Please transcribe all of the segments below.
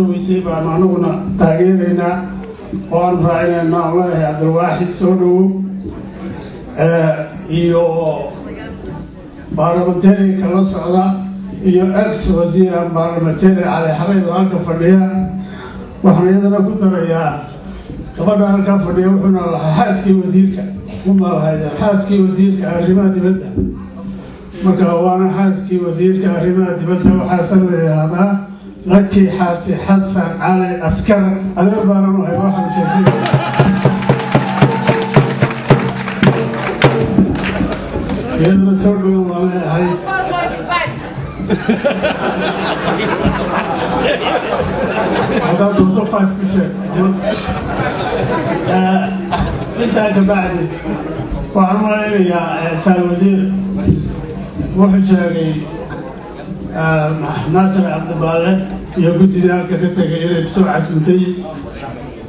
ويسيب عنونا تغييرنا وأن رأينا الله عبد الواحد سودو iyo baarlamentary kala socda iyo ex wasiir baarlamentary cali xareed oo halka fadhiya waxaan iyadana ku darayaa gabadha halka fadhiya wuxuuna lahaa xaaskii wasiirka uma lahayd xaaskii wasiirka arrimaha dibadda marka waana xaaskii wasiirka arrimaha dibadda waxaa sameeyay laki xaaji xasan cali askar adeer baan u hay waxaan sheegay يلا سولو والله هاي هذا دكتور 5% انت بعد وعمر يا تاع الوزير وحجاري ناصر عبد البالغ يقول ذلك كتغيير بسرعه سنتي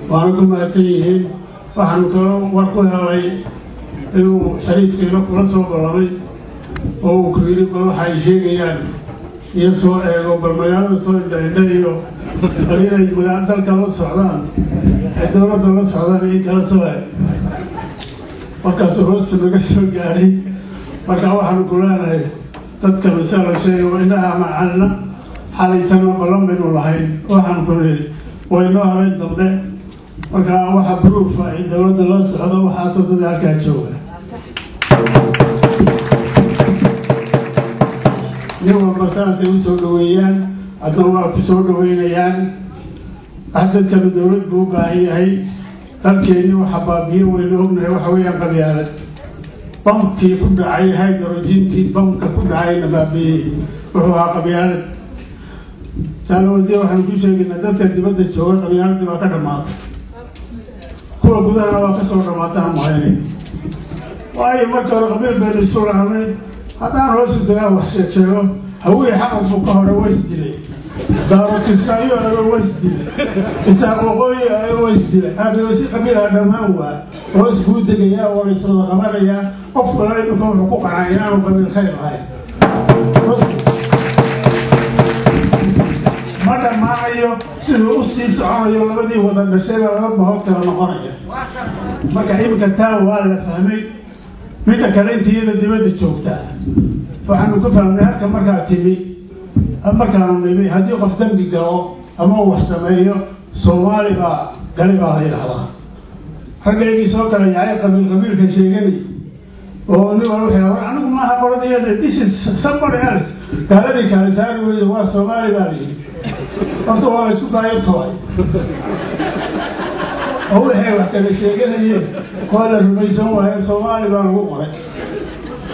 وانا كما تيهين فحنكم ورقوا هاي inuu shariifkiina kula soo ballamay oo uu ku yidhi bal waxay sheegayaan iyo soo eego bal magaalada soo indhaindha iyo bal inay dalka la socdaan ay dowladda la socdaan iyo kala soo eeg markaasuu hoosta naga soo gaadhay marka waxaanu ku leenahay dadka misala sheegay waa indhaha macalina xalaytana ballan baynu lahayn waxaan ku nidhi waynoo habeen dambe marka waxa proof ah in dowladda la socdo waxaasoo dad halkaa jooga نوع مساس يوسف دويان أدنوا كسور دوينيان عدد كم دولة بوبا هي تركيني وحبابي وينهم وحويا قبيلة بمكي كل عي هاي درجين كي بمك كل عي نبابي وهو قبيلة كانوا وزير وحنقول شيء إن عدد كم دولة الشغل قبيلة ما كان مات كل بدنا وكسور ماتهم معينين وأي مكر قبيل بين السورة عمي هذا رئيس الدولة وحشة شيء هو يحقق فقهاء ويستلي دار كسرائيل ويستلي إسحاقوي ويستلي هذا وسيط قبيل هذا ما هو رئيس بود جيا ورئيس القمر يا أفضل يكون حقوق عيان وقبيل خير هاي مرة معي سنوسيس عايو لبدي وذا الشيء ولا بهوك ترى نقرأيه ما كهيم كتاب ولا فهمي متى كلمت هي الدبادة شوكتها وحنا كفهمنا هكذا مرة تيمي أما كانوا نبي هذي وقف دمج الجو أما هو حسابيه صومالي بقى قريب على الهواء حاجة يجي سوق يعني قبيل كشيء جدي ونقول له يا أنا ما هقول ده this is somebody else قال لي كان سأل هو صومالي بالي أنتوا هو اسمه كايو توي هو هي وحكي شيء جدي قال الرئيسون وهي صومالي بالغوقة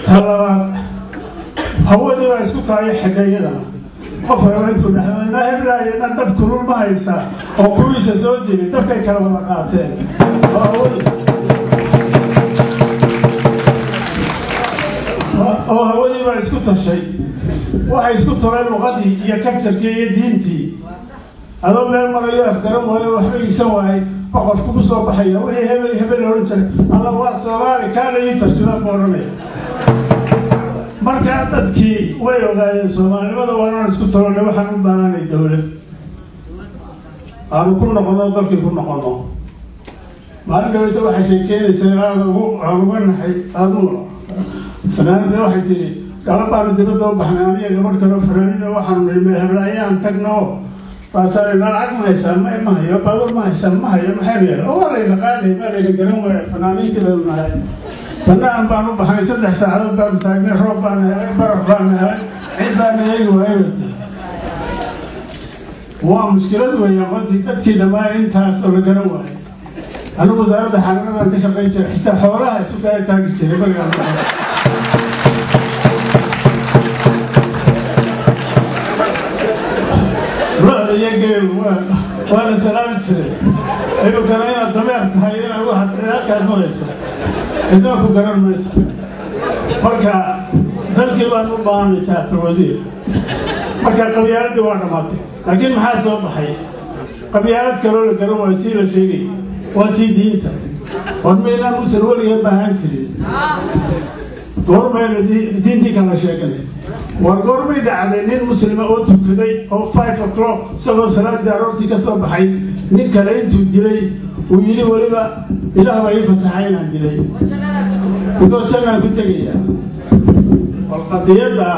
هلا هو ده بس كاي حكاية قفوا أنتوا نحن لا ينتظر كل ما يسا أو كل سوتي تبقى كلام مقاطع هو ده بس كتر شيء واحد كتر اللغة يكتر كي دينتي هذا من المرة يفكرون وهو حبيب سواي فقط كل صباحية وهي هبل هرتل الله واسواري كان يتشتغل بورني marka dadkii way ogaayeen Soomaalida waan isku taroonay waxaan u baahanay dawlad aan ku noqono dalkii ku noqono maalinta waxa sheekeynaysaa aan ugu nahay aaduu fanaanada waxay tiri galabaan dibadda u baxnay aniga gabadh kale fanaanada waxaan meel hablaayaan tagno فصار العقد ما يسمى ما هي باور ما يسمى هي محرية أول اللي قال لي ما اللي قالوا فنانين كذا المهاي فنان بانو بحني 6 ساعات بانو تاجنا روب بانو برا بانو عيد بانو يجوا هيبتي ومشكلة ويا قلت تبكي لما أنت أصلا قالوا أنا وزارة حنانا كشغل حتى حوالها سكاي تاجي كذا بقى لا يجيل وأنا سلامت أيوة كنا دمعت هاي أنا واحد كان مليس إذا هو قرر مليس مركا ذلك ما نبان يتعرف الوزير مركا قبيلة دوانا ماتي لكن ما حاسب حي قبيلة كانوا قرروا وسيلة شيء وانتي دينتا ومينا مسلول يبقى هنفري دور ما دينتي كان شيء كذا wargormay dhacday nin muslima oo tukaday oo 5 o'clock isagoo salaada aroortii ka soo baxay nin kale intuu dilay uu yidhi waliba ilaah baa ii fasaxay inaan dilay wuxuu sanaan ku tegaya walqadiyada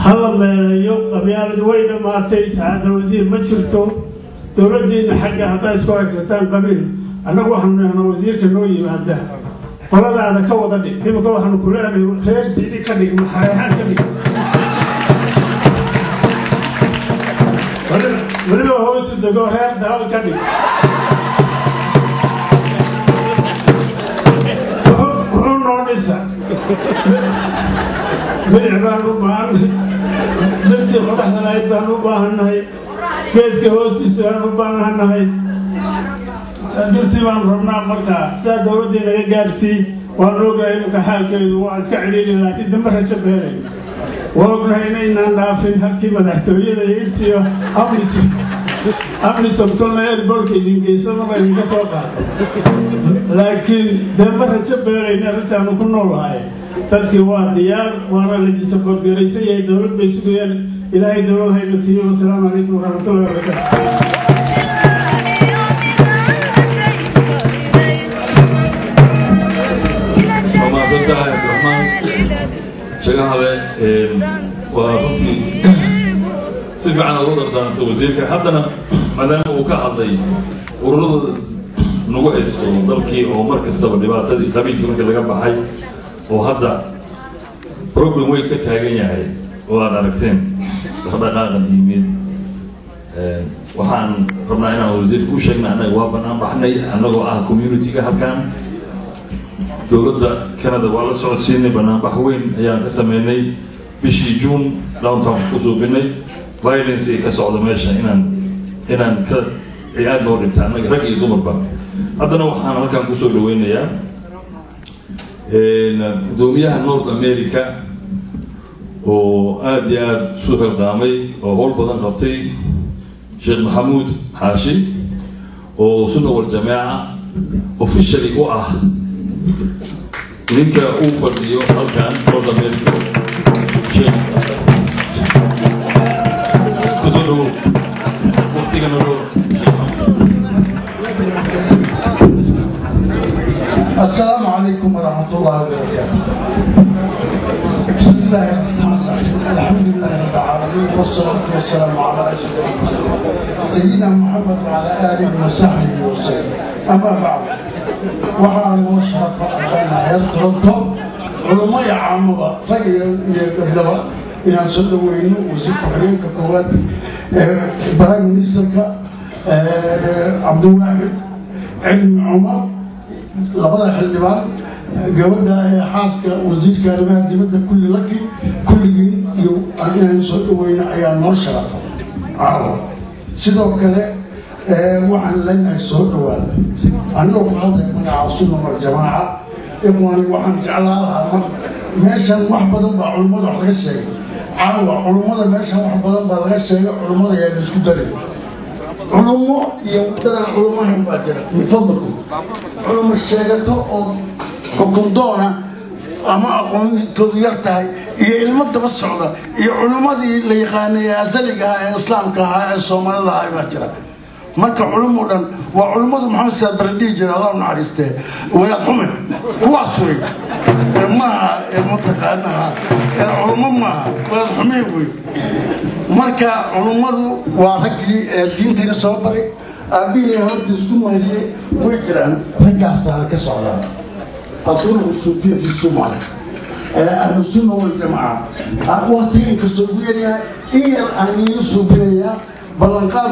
hal meelayo qabyaaladu way dhamaatay saacada wasiir ma jirto dowladdeena xagga hadday isku haysataan qabiil annagu waxaanu nahnaa wasiirka noo yimaada qoladaada ka wada dhig imika waxaanu ku leedahay reer dili ka dhig maxareexaan ka dhig waliba hoosu dego reer dalal ka dhig wuxuu noo dhisa milic baan u baahannahay dhirtii qodaxda lahayd baan u baahannahay geedka hoostiisa baan u baahannahay dirtii baan rabnaa markaa sidaa dowladdii naga gaadhsii waan ognahay iminka xaalkeedu waa iska cidhiidhi laakiin dambe rajo beelay waa ognahay inaynaan dhaafin halkii madaxtooyada iyo intiyo amnisom kolna airbortka idin geysa marka idinka soo qaado laakiin dambe rajo beelayna rajaanu ku noolahay dadkii waa diyaar waana la disaboorgaraysan yahay dowlad bay sugayaan ilaahay dowlad hayna siiyo wasalaamu calaykum waraxmatullahi wabarakaatu عبد الرحمن شغاله وruntii si fiican ugu dardaarantay wasiirka haddana maadaama uu ka hadlay ururada nagu haysto dalkii oo mar kastaba dhibaatadii qabiilkii markii laga baxay oo hadda problem way ka taagan yahay oo aad aragteen dhaqdhaqaaqa diimeed waxaan rabnaa inaan wasiirka u sheegna annaga waa bannaan baxnay annagoo ah community-ga halkan dowladda Canada waa la socodsiinay barnaamij weyn ayaan ka sameynay bishii June downtown ku soo binay violence ka socda meesha inaan ka aad noo dhibta anaga rag iyo dumarba haddana waxaan halkan ku soo dhaweynayaa gudoomiyaha North America oo aad iyo aad soo halqaamay oo howl badan qabtay Sheikh Maxamuud Xaashi oo sunna wal jamaa officially u ah ninka uu fadhiyo halkan North America Sheikh kusoo waqtiga noo السلام عليكم ورحمة الله وبركاته. بسم الله الرحمن الرحيم. الحمد لله رب العالمين والصلاة والسلام على أشرف المرسلين سيدنا محمد وعلى آله وصحبه وسلم. أما بعد وحال وشرف أن يرتبط علماء عامة رأي يقدر إلى سلوينه وزير حرية كواد إبراهيم نسك عبد الواحد علم عمر لبدا xildhibaan gabadha xaaska wasiirka arrimaha dibadda kulli laki kulligii iyo aan soo dhaweeyna ayaa noo sharafay sidoo kale waxaan leenahay soo dhawaada anoo ku hadlay magaca sunna wal jamaa ikhwani waxaan jeclaa lahaa mar meeshan wax badan baa culimada wax laga sheegay caawa culimada meeshan wax badan baa laga sheegay culimada ayaa isku daray علماء يقدر علماء يبادر من فضلكم علماء الشيخة أو حكم دونا أما أقوم تغيرتها المدة بالصعودة علماء اللي يخاني أزلقها إسلام كها الصومال الله يبادر مالك علماء وعلماء محمد سيد برديجي الله نعرسته ويقومه هو أسوي ما المنطقة أنها علماء ما ويقومه marka culumadu waa ragii diinteena soo baray aabihii horta isku maydiyay way jiraan raggaas ka socda aduna usuufiya fi Soomaali ahlu sunna wal jamaa waqtiga kasoo guyeeyaa in aan suubinaya ballanqaad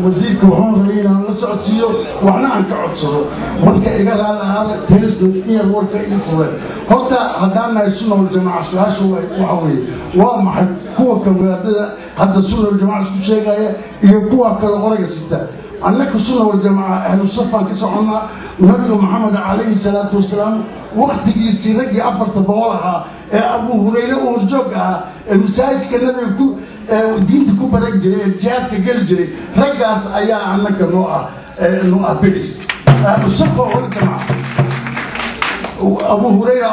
wasiirka wuxuu leeyahay la socodsiyo waxna aan ka codsado marka iga raalaha teesto iyo warka in furay horta hadana sunna wal jamaa su'aashu waxa weeye waa maxay kuwa kamidada hadda sunna wal jamaa isku sheegaya iyo kuwa kale qorayga sita annaka sunna wal jamaa ahlu safan ka socona nabi Muhammad alayhi salatu wasalam waqtigiisii ragii afarta boolaha ee Abu Hurayra oo joogay المساجد كنا بيكون دين تكون برجع الجهات كجلجري رجعس أيا عنك نوع بيس الصفة هو الجماعة أبو هريرة